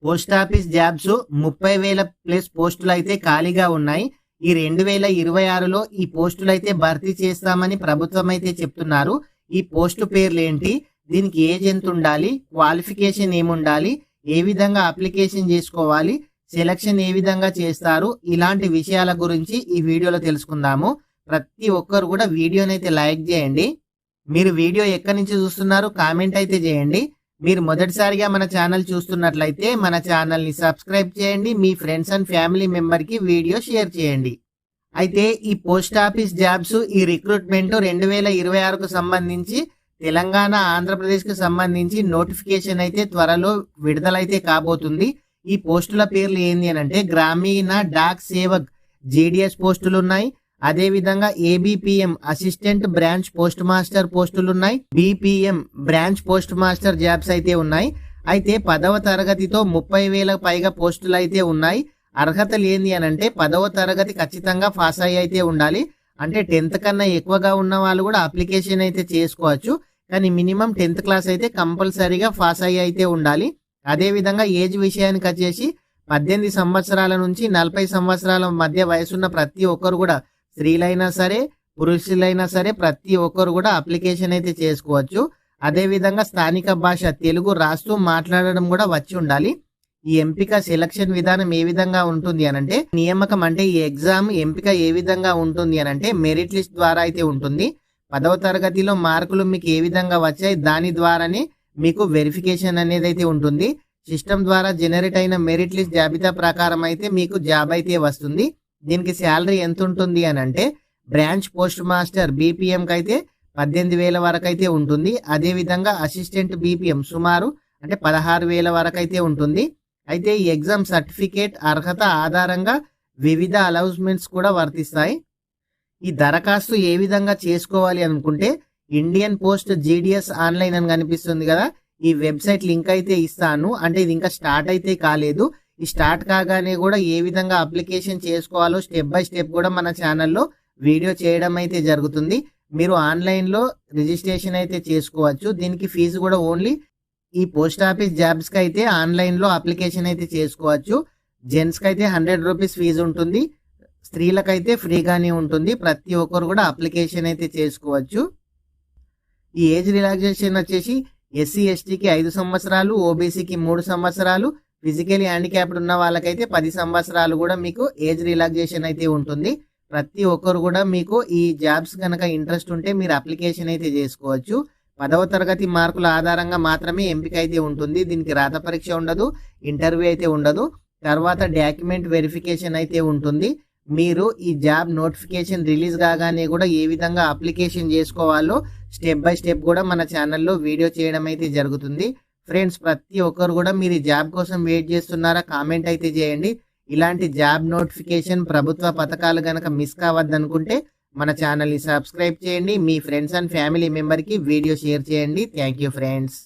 Post office jobs 30,000 plus పోస్టులు అయితే ఖాళీగా ఉన్నాయి. ఈ 2026లో ఈ పోస్టులు అయితే భర్తీ చేస్తామని ప్రభుత్వం అయితే చెప్తున్నారు. ఈ పోస్టు పేర్లు ఏంటి, దీనికి ఏజ్ ఎంత ఉండాలి, క్వాలిఫికేషన్ ఏముండాలి, ఏ విధంగా అప్లికేషన్ చేసుకోవాలి, సెలక్షన్ ఏ విధంగా చేస్తారు, ఇలాంటి విషయాల గురించి ఈ వీడియోలో తెలుసుకుందాము. ప్రతి ఒక్కరు కూడా వీడియోని అయితే లైక్ చేయండి. మీరు వీడియో ఎక్కడి నుంచి చూస్తున్నారు కామెంట్ అయితే చేయండి. మీరు మొదటిసారిగా మన ఛానల్ చూస్తున్నట్లయితే మన ఛానల్ని సబ్స్క్రైబ్ చేయండి. మీ ఫ్రెండ్స్ అండ్ ఫ్యామిలీ మెంబర్కి వీడియో షేర్ చేయండి. అయితే ఈ పోస్ట్ ఆఫీస్ జాబ్స్ ఈ రిక్రూట్మెంట్ 2026కు సంబంధించి తెలంగాణ ఆంధ్రప్రదేశ్కు సంబంధించి నోటిఫికేషన్ అయితే త్వరలో విడుదలైతే కాబోతుంది. ఈ పోస్టుల పేర్లు ఏంది అని అంటే గ్రామీణ డాక్ సేవక్ జీడిఎస్ పోస్టులు ఉన్నాయి. అదేవిధంగా ABPM assistant branch post master పోస్టులు ఉన్నాయి. BPM branch post master jobs అయితే ఉన్నాయి. అయితే 10వ తరగతితో 30,000 పైగా పోస్టులు అయితే ఉన్నాయి. అర్హతలు ఏంది అని అంటే 10వ తరగతి ఖచ్చితంగా పాస్ అయ్యి అయితే ఉండాలి. అంటే 10th కన్నా ఎక్కువగా ఉన్న వాళ్ళు కూడా అప్లికేషన్ అయితే చేసుకోవచ్చు. కానీ మినిమం 10th క్లాస్ అయితే కంపల్సరీగా పాస్ అయ్యి అయితే ఉండాలి. అదేవిధంగా ఏజ్ విషయానికి వచ్చేసి 18 సంవత్సరాల నుంచి 40 సంవత్సరాల మధ్య వయసున్న ప్రతి ఒక్కరు కూడా, స్త్రీలైనా సరే పురుషులైనా సరే ప్రతి ఒక్కరు కూడా అప్లికేషన్ అయితే చేసుకోవచ్చు. అదేవిధంగా స్థానిక భాష తెలుగు రాస్తూ మాట్లాడడం కూడా వచ్చి ఉండాలి. ఈ ఎంపిక సెలక్షన్ విధానం ఏ విధంగా ఉంటుంది అనంటే, నియామకం అంటే ఈ ఎగ్జామ్ ఎంపిక ఏ విధంగా ఉంటుంది అనంటే మెరిట్ లిస్ట్ ద్వారా అయితే ఉంటుంది. 10వ తరగతిలో మార్కులు మీకు ఏ విధంగా వచ్చాయి దాని ద్వారానే మీకు వెరిఫికేషన్ అనేది అయితే ఉంటుంది. సిస్టమ్ ద్వారా జనరేట్ అయిన మెరిట్ లిస్ట్ జాబితా ప్రకారం అయితే మీకు జాబ్ అయితే వస్తుంది. దీనికి శాలరీ ఎంత ఉంటుంది అని అంటే బ్రాంచ్ పోస్ట్ మాస్టర్ బీపీఎంకి అయితే 18,000 వరకు అయితే ఉంటుంది. అదేవిధంగా అసిస్టెంట్ బీపీఎం సుమారు అంటే 16,000 వరకు అయితే ఉంటుంది. అయితే ఈ ఎగ్జామ్ సర్టిఫికేట్ అర్హత ఆధారంగా వివిధ అలౌన్స్మెంట్స్ కూడా వర్తిస్తాయి. ఈ దరఖాస్తు ఏ విధంగా చేసుకోవాలి అనుకుంటే ఇండియన్ పోస్ట్ జీడిఎస్ ఆన్లైన్ అని కనిపిస్తుంది కదా, ఈ వెబ్సైట్ లింక్ అయితే ఇస్తాను. అంటే ఇది ఇంకా స్టార్ట్ అయితే కాలేదు. ఈ స్టార్ట్ కాగానే కూడా ఏ విధంగా అప్లికేషన్ చేసుకోవాలో స్టెప్ బై స్టెప్ కూడా మన ఛానల్లో వీడియో చేయడం అయితే జరుగుతుంది. మీరు ఆన్లైన్లో రిజిస్ట్రేషన్ అయితే చేసుకోవచ్చు. దీనికి ఫీజు కూడా ఓన్లీ ఈ పోస్ట్ ఆఫీస్ జాబ్స్కి అయితే ఆన్లైన్లో అప్లికేషన్ అయితే చేసుకోవచ్చు. జెంట్స్కి అయితే 100 రూపీస్ ఫీజు ఉంటుంది, స్త్రీలకైతే ఫ్రీగానే ఉంటుంది. ప్రతి ఒక్కరు కూడా అప్లికేషన్ అయితే చేసుకోవచ్చు. ఈ ఏజ్ రిలాక్సేషన్ వచ్చేసి ఎస్సీ ఎస్టీకి 5 సంవత్సరాలు, ఓబీసీకి 3 సంవత్సరాలు, ఫిజికలీ హ్యాండిక్యాప్డ్ ఉన్న వాళ్ళకైతే 10 సంవత్సరాలు కూడా మీకు ఏజ్ రిలాక్సేషన్ అయితే ఉంటుంది. ప్రతి ఒక్కరు కూడా మీకు ఈ జాబ్స్ కనుక ఇంట్రెస్ట్ ఉంటే మీరు అప్లికేషన్ అయితే చేసుకోవచ్చు. 10వ తరగతి మార్కుల ఆధారంగా మాత్రమే ఎంపిక అయితే ఉంటుంది. దీనికి రాత పరీక్ష ఉండదు, ఇంటర్వ్యూ అయితే ఉండదు. తర్వాత డాక్యుమెంట్ వెరిఫికేషన్ అయితే ఉంటుంది. మీరు ఈ జాబ్ నోటిఫికేషన్ రిలీజ్ కాగానే కూడా ఏ విధంగా అప్లికేషన్ చేసుకోవాలో స్టెప్ బై స్టెప్ కూడా మన ఛానల్లో వీడియో చేయడం అయితే జరుగుతుంది. ఫ్రెండ్స్, ప్రతి ఒక్కరు కూడా మీరు ఈ జాబ్ కోసం వెయిట్ చేస్తున్నారా కామెంట్ అయితే చేయండి. ఇలాంటి జాబ్ నోటిఫికేషన్ ప్రభుత్వ పథకాలు కనుక మిస్ కావద్దనుకుంటే మన ఛానల్ని సబ్స్క్రైబ్ చేయండి. మీ ఫ్రెండ్స్ అండ్ ఫ్యామిలీ మెంబర్కి వీడియో షేర్ చేయండి. Thank you friends.